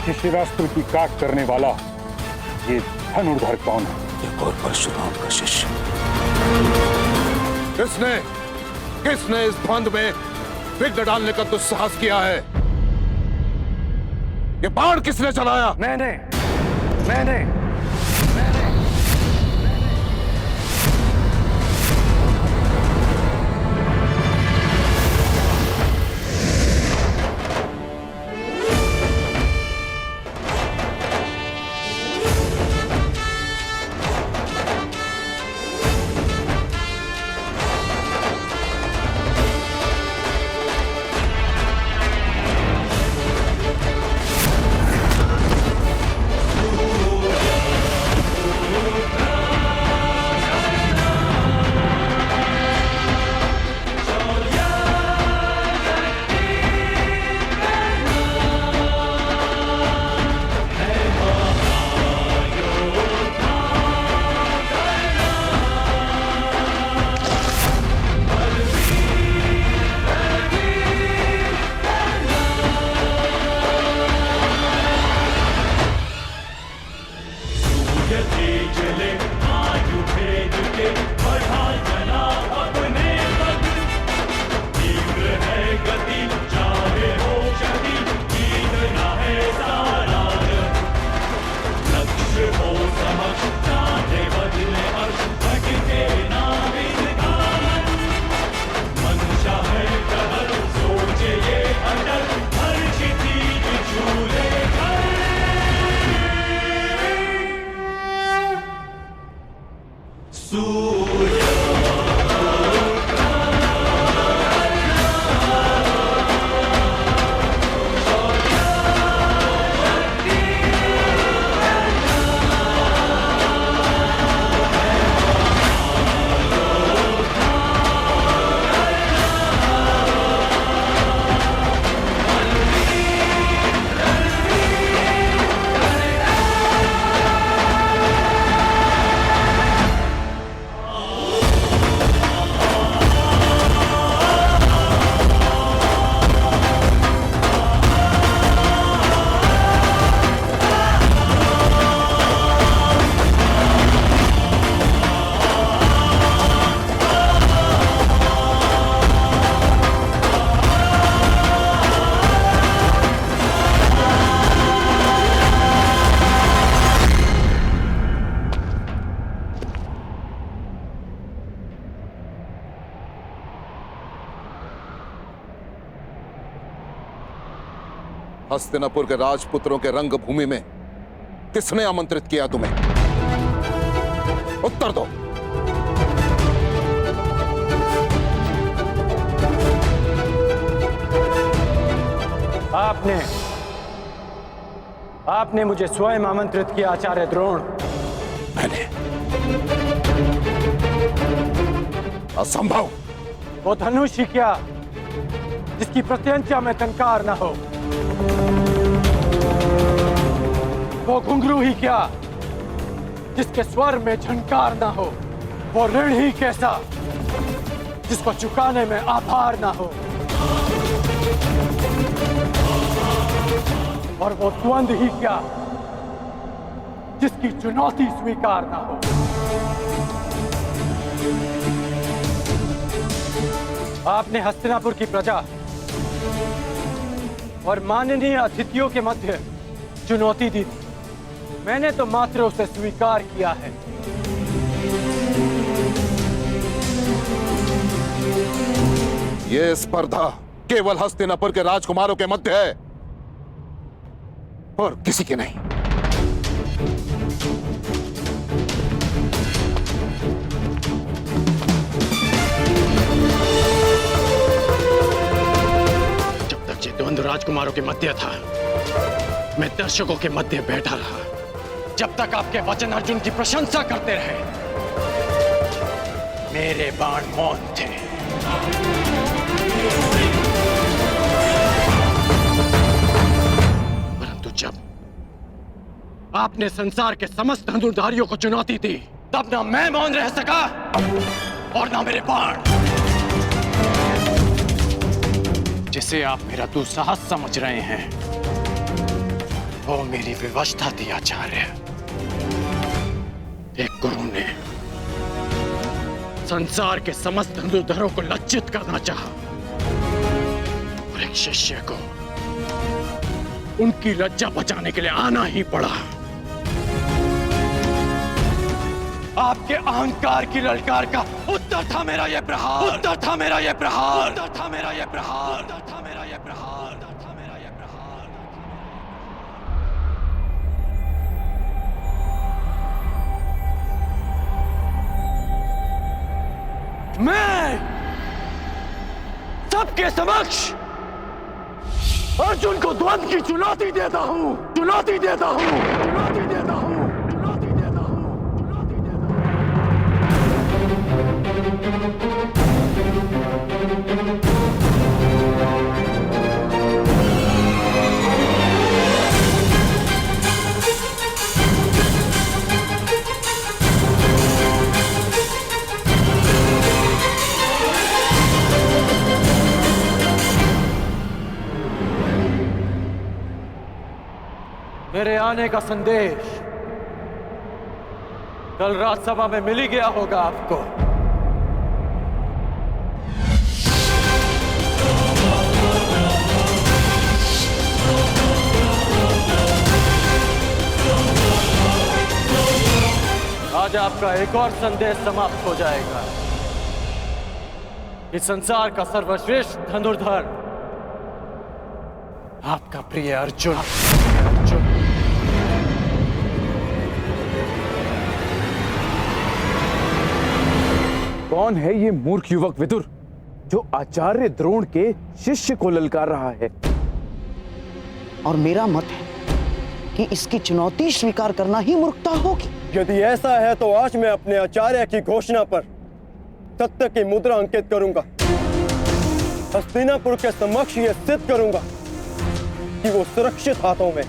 कि शिवास्त्र की काट करने वाला ये धनुर्धर कौन है? एक और परशुराम का शिष्य। किसने इस द्वंद में विघ्न डालने का दुस्साहस किया है? ये बाण किसने चलाया? मैंने हस्तिनापुर के राजपुत्रों के रंगभूमि में किसने आमंत्रित किया तुम्हें? उत्तर दो। आपने मुझे स्वयं आमंत्रित किया आचार्य द्रोण। मैंने? असंभव। वो धनुष ही क्या जिसकी प्रत्यंचा में टंकार न हो, वो घुंघरू ही क्या जिसके स्वर में झंकार ना हो, वो ऋण ही कैसा जिसको चुकाने में आभार ना हो, और वो द्वंद ही क्या जिसकी चुनौती स्वीकार ना हो। आपने हस्तिनापुर की प्रजा और माननीय अतिथियों के मध्य चुनौती दी थी। मैंने तो मात्र उसे स्वीकार किया है। यह स्पर्धा केवल हस्तिनापुर के राजकुमारों के मध्य है और किसी के नहीं। जब तक ये द्वंद्व राजकुमारों के मध्य था, मैं दर्शकों के मध्य बैठा रहा। जब तक आपके वचन अर्जुन की प्रशंसा करते रहे, मेरे बाण मौन थे। परंतु जब आपने संसार के समस्त धनुर्धारियों को चुनौती दी, तब ना मैं मौन रह सका और ना मेरे बाण। जिसे आप मेरा दुस्साहस समझ रहे हैं, वो मेरी विवशता थी आचार्य। एक गुरु ने संसार के समस्त धनुर्धरों को लज्जित करना चाहा और एक शिष्य को उनकी लज्जा बचाने के लिए आना ही पड़ा। आपके अहंकार की ललकार का उत्तर था मेरा यह प्रहार, उत्तर था मेरा यह प्रहार, उत्तर था मेरा यह प्रहार, उत्तर था मेरा यह प्रहार, उत्तर था मेरा यह प्रहार। मैं सबके समक्ष अर्जुन को द्वंद्व की चुनौती देता हूं, चुनौती देता हूं, चुनौती देता हूं, चुनौती देता हूं, चुनौती मेरे आने का संदेश कल राज्यसभा में मिल ही गया होगा आपको। आज आपका एक और संदेश समाप्त हो जाएगा। इस संसार का सर्वश्रेष्ठ धनुर्धर आपका प्रिय अर्जुन। कौन है ये मूर्ख युवक विदुर जो आचार्य द्रोण के शिष्य को ललकार रहा है? और मेरा मत है कि इसकी चुनौती स्वीकार करना ही मूर्खता होगी। यदि ऐसा है तो आज मैं अपने आचार्य की घोषणा पर सत्य की मुद्रा अंकित करूंगा। हस्तिनापुर के समक्ष यह सिद्ध करूंगा कि वो सुरक्षित हाथों में।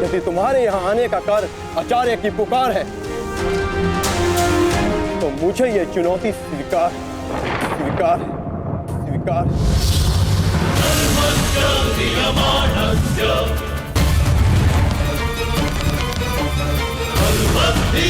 यदि तुम्हारे यहां आने का कार्य आचार्य की पुकार है तो मुझे यह चुनौती स्वीकार स्वीकार स्वीकार। सर्वस्य